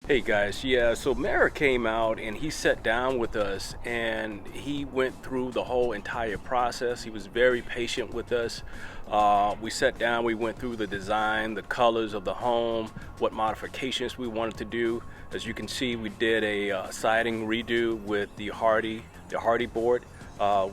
Hey guys, yeah, so Mara came out and he sat down with us and he went through the whole entire process. He was very patient with us. We sat down, we went through the design, the colors of the home, what modifications we wanted to do. As you can see, we did a siding redo with the Hardie board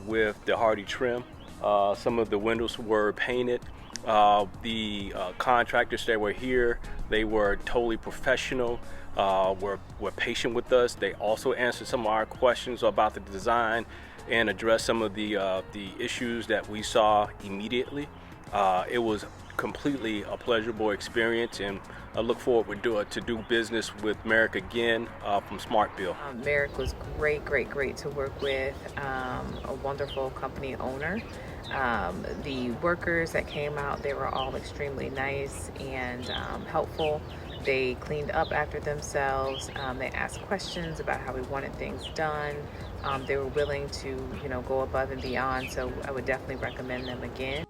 with the Hardie trim. Some of the windows were painted. The contractors that were here, they were totally professional, were patient with us. They also answered some of our questions about the design and addressed some of the issues that we saw immediately. It was completely a pleasurable experience, and I look forward to do business with Merrick again from SmardBuild. Merrick was great to work with, a wonderful company owner. The workers that came out, they were all extremely nice and helpful. They cleaned up after themselves. They asked questions about how we wanted things done. They were willing to, go above and beyond. So I would definitely recommend them again.